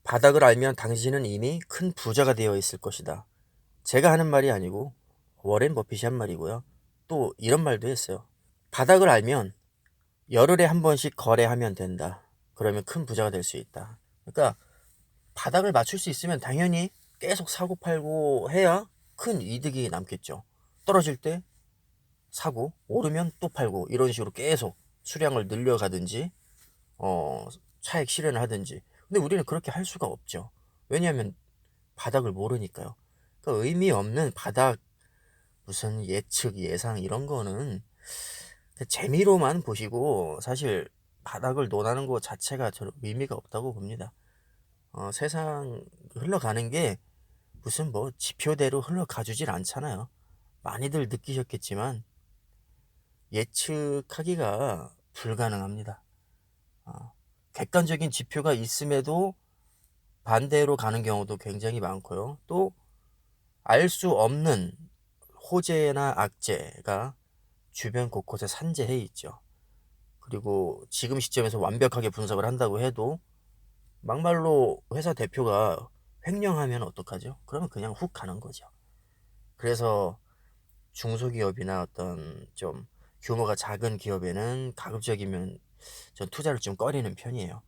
바닥을 알면 당신은 이미 큰 부자가 되어 있을 것이다. 제가 하는 말이 아니고 워렌 버핏이 한 말이고요. 또 이런 말도 했어요. 바닥을 알면 열흘에 한 번씩 거래하면 된다. 그러면 큰 부자가 될 수 있다. 그러니까 바닥을 맞출 수 있으면 당연히 계속 사고 팔고 해야 큰 이득이 남겠죠. 떨어질 때 사고 오르면 또 팔고 이런 식으로 계속 수량을 늘려가든지 어, 차익 실현을 하든지. 근데 우리는 그렇게 할 수가 없죠. 왜냐하면 바닥을 모르니까요. 그러니까 의미 없는 바닥 무슨 예측 예상 이런 거는 재미로만 보시고 사실 바닥을 논하는 것 자체가 저는 의미가 없다고 봅니다. 세상 흘러가는 게 무슨 뭐 지표대로 흘러가주질 않잖아요. 많이들 느끼셨겠지만 예측하기가 불가능합니다. 객관적인 지표가 있음에도 반대로 가는 경우도 굉장히 많고요. 또 알 수 없는 호재나 악재가 주변 곳곳에 산재해 있죠. 그리고 지금 시점에서 완벽하게 분석을 한다고 해도 막말로 회사 대표가 횡령하면 어떡하죠? 그러면 그냥 훅 가는 거죠. 그래서 중소기업이나 어떤 좀 규모가 작은 기업에는 가급적이면 전 투자를 좀 꺼리는 편이에요.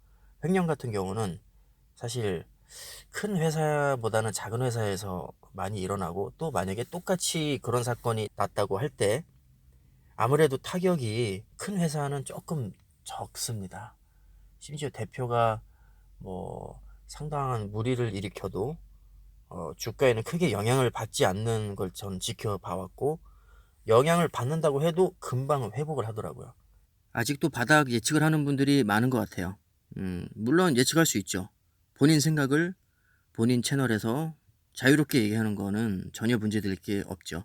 횡령 같은 경우는 사실 큰 회사보다는 작은 회사에서 많이 일어나고, 또 만약에 똑같이 그런 사건이 났다고 할 때 아무래도 타격이 큰 회사는 조금 적습니다. 심지어 대표가 뭐 상당한 무리를 일으켜도 주가에는 크게 영향을 받지 않는 걸 전 지켜봐왔고, 영향을 받는다고 해도 금방 회복을 하더라고요. 아직도 바닥 예측을 하는 분들이 많은 것 같아요. 물론 예측할 수 있죠. 본인 생각을 본인 채널에서 자유롭게 얘기하는 거는 전혀 문제될 게 없죠.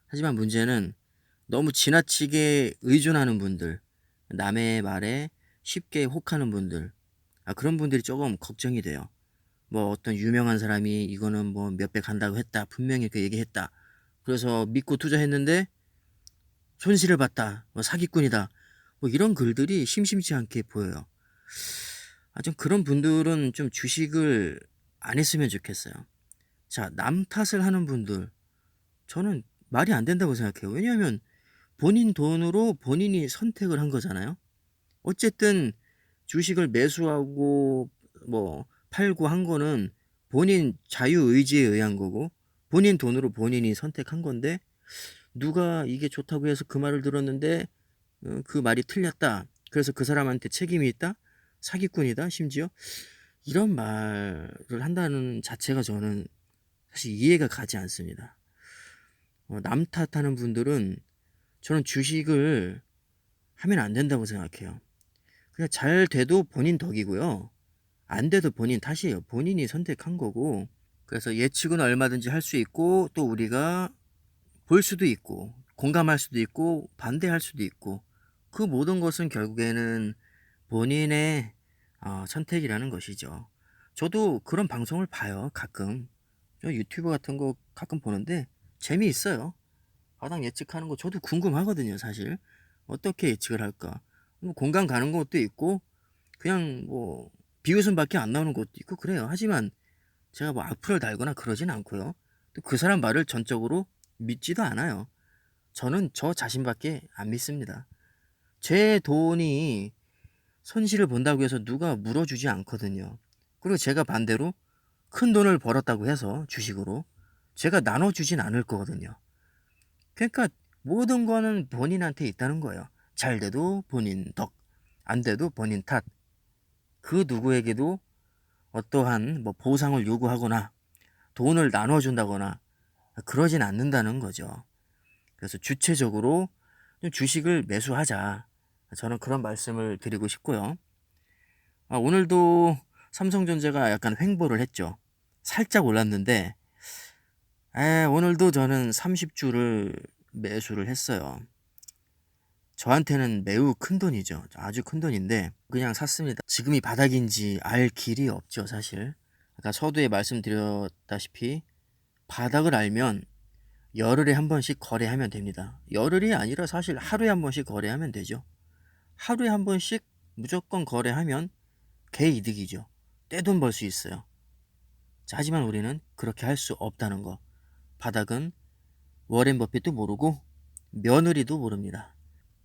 하지만 문제는 너무 지나치게 의존하는 분들, 남의 말에 쉽게 혹하는 분들, 그런 분들이 조금 걱정이 돼요. 뭐 어떤 유명한 사람이 이거는 뭐 몇 배 간다고 했다, 분명히 그 얘기했다, 그래서 믿고 투자했는데 손실을 봤다, 뭐 사기꾼이다, 뭐 이런 글들이 심심치 않게 보여요. 좀 그런 분들은 좀 주식을 안 했으면 좋겠어요. 자, 남 탓을 하는 분들, 저는 말이 안 된다고 생각해요. 왜냐하면 본인 돈으로 본인이 선택을 한 거잖아요. 어쨌든 주식을 매수하고 뭐 팔고 한 거는 본인 자유의지에 의한 거고, 본인 돈으로 본인이 선택한 건데, 누가 이게 좋다고 해서 그 말을 들었는데 그 말이 틀렸다, 그래서 그 사람한테 책임이 있다, 사기꾼이다, 심지어 이런 말을 한다는 자체가 저는 사실 이해가 가지 않습니다. 남 탓하는 분들은 저는 주식을 하면 안 된다고 생각해요. 그냥 잘 돼도 본인 덕이고요, 안 돼도 본인 탓이에요. 본인이 선택한 거고. 그래서 예측은 얼마든지 할 수 있고, 또 우리가 볼 수도 있고, 공감할 수도 있고, 반대할 수도 있고, 그 모든 것은 결국에는 본인의 선택이라는 것이죠. 저도 그런 방송을 봐요, 가끔. 저 유튜브 같은 거 가끔 보는데 재미있어요. 바닥 예측하는 거 저도 궁금하거든요, 사실. 어떻게 예측을 할까? 뭐 공감 가는 것도 있고, 그냥 뭐 비웃음밖에 안 나오는 것도 있고 그래요. 하지만 제가 뭐 악플을 달거나 그러진 않고요. 또 그 사람 말을 전적으로 믿지도 않아요. 저는 저 자신밖에 안 믿습니다. 제 돈이 손실을 본다고 해서 누가 물어주지 않거든요. 그리고 제가 반대로 큰 돈을 벌었다고 해서 주식으로 제가 나눠주진 않을 거거든요. 그러니까 모든 거는 본인한테 있다는 거예요. 잘 돼도 본인 덕, 안 돼도 본인 탓. 그 누구에게도 어떠한 뭐 보상을 요구하거나 돈을 나눠준다거나 그러진 않는다는 거죠. 그래서 주체적으로 주식을 매수하자, 저는 그런 말씀을 드리고 싶고요. 오늘도 삼성전자가 약간 횡보를 했죠. 살짝 올랐는데 오늘도 저는 30주를 매수를 했어요. 저한테는 매우 큰 돈이죠. 아주 큰 돈인데 그냥 샀습니다. 지금이 바닥인지 알 길이 없죠, 사실. 아까 서두에 말씀드렸다시피 바닥을 알면 열흘에 한 번씩 거래하면 됩니다. 열흘이 아니라 사실 하루에 한 번씩 거래하면 되죠. 하루에 한 번씩 무조건 거래하면 개이득이죠. 떼돈 벌 수 있어요. 자, 하지만 우리는 그렇게 할 수 없다는 거. 바닥은 워렌 버핏도 모르고 며느리도 모릅니다.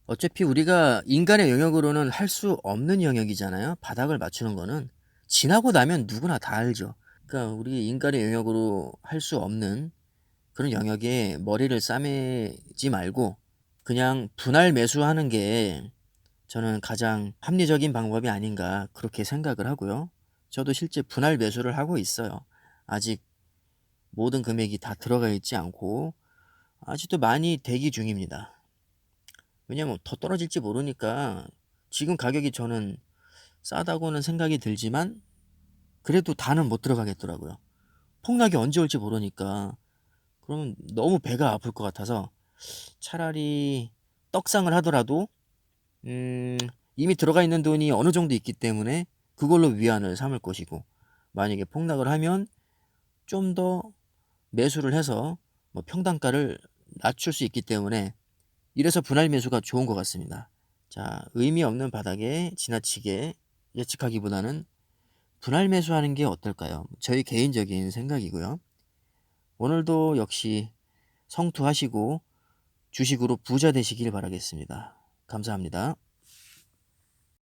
어차피 우리가 인간의 영역으로는 할 수 없는 영역이잖아요. 바닥을 맞추는 거는 지나고 나면 누구나 다 알죠. 그러니까 우리 인간의 영역으로 할 수 없는 그런 영역에 머리를 싸매지 말고 그냥 분할 매수하는 게 저는 가장 합리적인 방법이 아닌가 그렇게 생각을 하고요. 저도 실제 분할 매수를 하고 있어요. 아직 모든 금액이 다 들어가 있지 않고 아직도 많이 대기 중입니다. 왜냐면 더 떨어질지 모르니까 지금 가격이 저는 싸다고는 생각이 들지만 그래도 다는 못 들어가겠더라고요. 폭락이 언제 올지 모르니까 그러면 너무 배가 아플 것 같아서 차라리 떡상을 하더라도 이미 들어가 있는 돈이 어느 정도 있기 때문에 그걸로 위안을 삼을 것이고 만약에 폭락을 하면 좀 더 매수를 해서 뭐 평단가를 낮출 수 있기 때문에 이래서 분할 매수가 좋은 것 같습니다. 자, 의미 없는 바닥에 지나치게 예측하기보다는 분할 매수하는 게 어떨까요? 저희 개인적인 생각이고요. 오늘도 역시 성투하시고 주식으로 부자 되시길 바라겠습니다. 감사합니다.